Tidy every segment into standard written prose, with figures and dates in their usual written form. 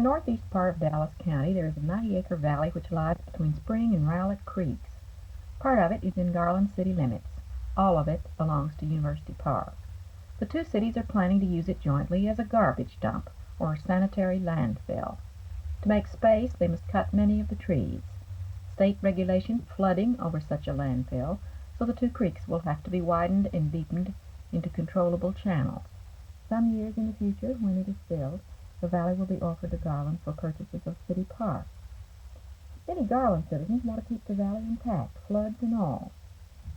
the northeast part of Dallas County, there is a 90-acre valley which lies between Spring and Rowlett Creeks. Part of it is in Garland city limits. All of it belongs to University Park. The two cities are planning to use it jointly as a garbage dump or sanitary landfill. To make space, they must cut many of the trees. State regulations flooding over such a landfill, so the two creeks will have to be widened and deepened into controllable channels. Some years in the future, when it is filled, the valley will be offered to Garland for purposes of city park. Many Garland citizens want to keep the valley intact, floods and all.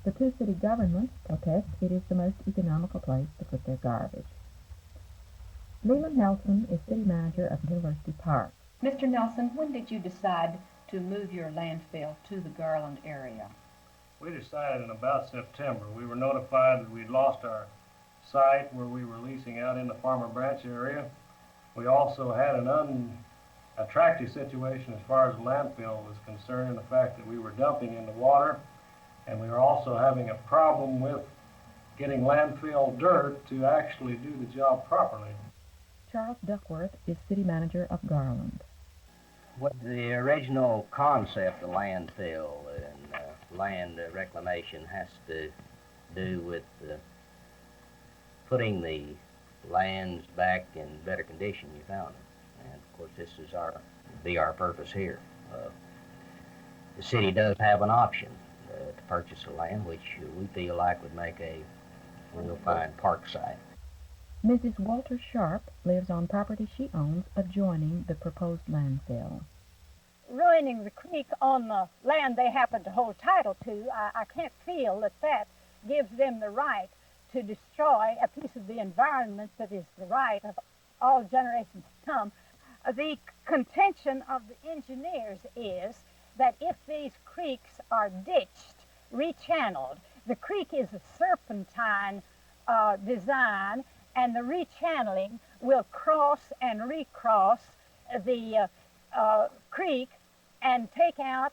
The two city governments protest it is the most economical place to put their garbage. Leland Nelson is city manager of University Park. Mr. Nelson, when did you decide to move your landfill to the Garland area? We decided in about September. We were notified that we'd lost our site where we were leasing out in the Farmer Branch area. We also had an unattractive situation as far as landfill was concerned, in the fact that we were dumping into water, and we were also having a problem with getting landfill dirt to actually do the job properly. Charles Duckworth is city manager of Garland. What the original concept of landfill and land reclamation has to do with putting the lands back in better condition you found them. And of course this is our purpose here. The city does have an option to purchase the land, which we feel like would make a real fine park site. Mrs. Walter Sharp lives on property she owns adjoining the proposed landfill. Ruining the creek on the land they happen to hold title to, I can't feel that that gives them the right to destroy a piece of the environment that is the right of all generations to come. The contention of the engineers is that if these creeks are ditched, rechanneled, the creek is a serpentine design, and the rechanneling will cross and recross the creek and take out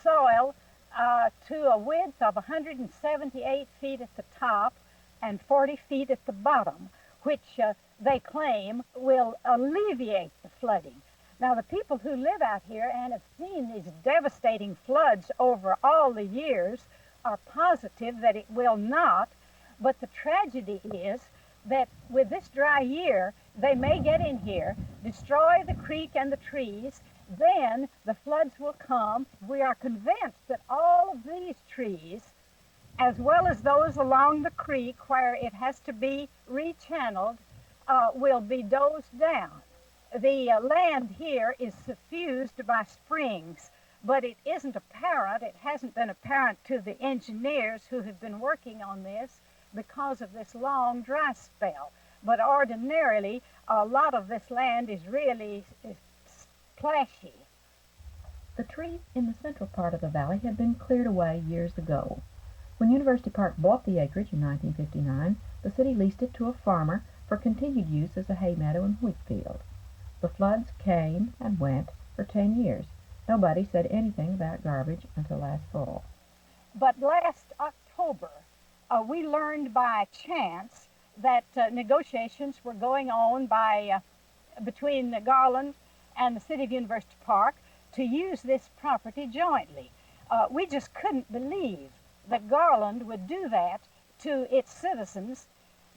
soil to a width of 178 feet at the top and 40 feet at the bottom, which they claim will alleviate the flooding. Now, the people who live out here and have seen these devastating floods over all the years are positive that it will not, but the tragedy is that with this dry year, they may get in here, destroy the creek and the trees, then the floods will come. We are convinced that all of these trees, as well as those along the creek where it has to be rechanneled, will be dozed down. The land here is suffused by springs, but it isn't apparent, it hasn't been apparent to the engineers who have been working on this because of this long dry spell. But ordinarily, a lot of this land is really splashy. The trees in the central part of the valley had been cleared away years ago. When University Park bought the acreage in 1959, the city leased it to a farmer for continued use as a hay meadow and wheat field. The floods came and went for 10 years. Nobody said anything about garbage until last fall. But last October, we learned by chance that negotiations were going on between Garland and the city of University Park to use this property jointly. We just couldn't believe that Garland would do that to its citizens,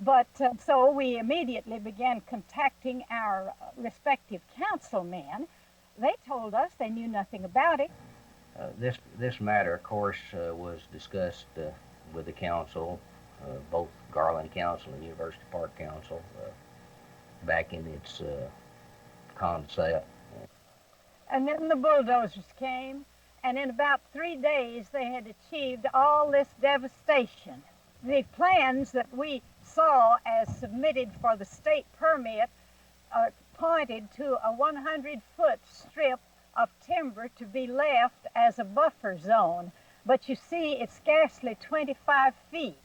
but so we immediately began contacting our respective councilmen. They told us they knew nothing about it. This matter, of course, was discussed with the council, both Garland Council and University Park Council, back in its concept. And then the bulldozers came, and in about 3 days they had achieved all this devastation. The plans that we saw as submitted for the state permit pointed to a 100-foot strip of timber to be left as a buffer zone, but you see it's scarcely 25 feet.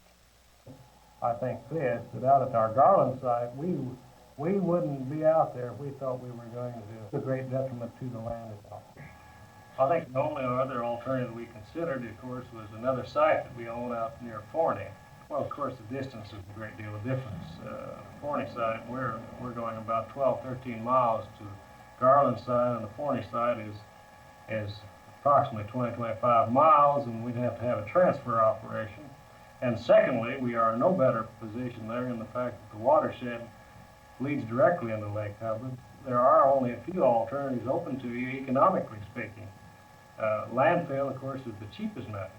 I think this, that out at our Garland site, we wouldn't be out there if we thought we were going to do a great detriment to the land itself. I think the only other alternative we considered, of course, was another site that we own out near Forney. Well, of course, the distance is a great deal of difference. Forney side, we're going about 12, 13 miles to Garland side, and the Forney side is approximately 20, 25 miles, and we'd have to have a transfer operation. And secondly, we are in no better position there in the fact that the watershed leads directly into Lake Hubbard. There are only a few alternatives open to you, economically speaking. Landfill, of course, is the cheapest method,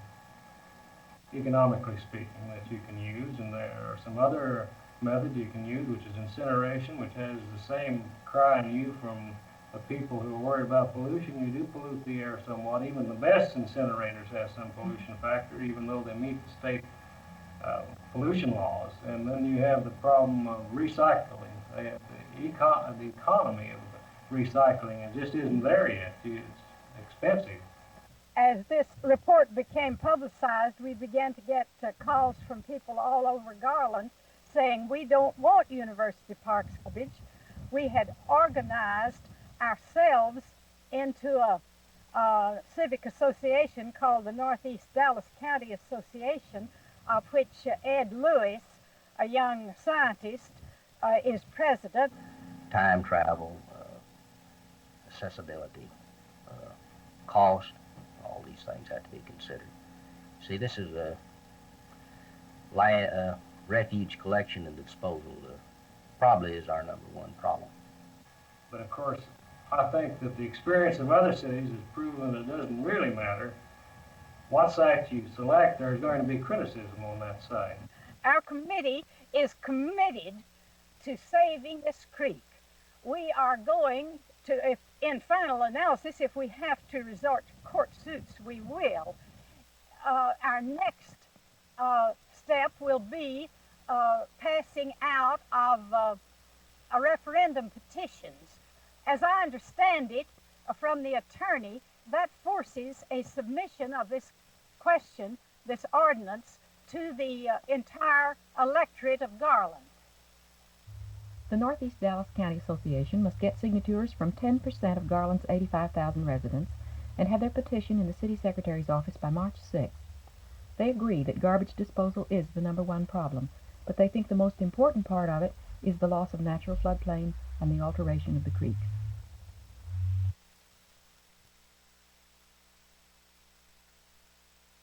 economically speaking, that you can use, and there are some other methods you can use, which is incineration, which has the same cry in you from the people who are worried about pollution. You do pollute the air somewhat. Even the best incinerators have some pollution factor, even though they meet the state pollution laws. And then you have the problem of recycling. The economy of recycling, it just isn't there yet. It's expensive. As this report became publicized, we began to get calls from people all over Garland saying, we don't want University Park's garbage. We had organized ourselves into a civic association called the Northeast Dallas County Association, of which Ed Lewis, a young scientist, is president. Time travel, accessibility, cost, all these things have to be considered. See, this is a refuge collection and disposal probably is our #1 problem. But of course, I think that the experience of other cities has proven it doesn't really matter what site you select. There's going to be criticism on that site. Our committee is committed to saving this creek. We are going to, if in final analysis, if we have to resort to court suits, we will. Our next step will be passing out of a referendum petitions. As I understand it from the attorney, that forces a submission of this question, this ordinance, to the entire electorate of Garland. The Northeast Dallas County Association must get signatures from 10% of Garland's 85,000 residents and have their petition in the city secretary's office by March 6th. They agree that garbage disposal is the #1 problem, but they think the most important part of it is the loss of natural floodplain and the alteration of the creeks.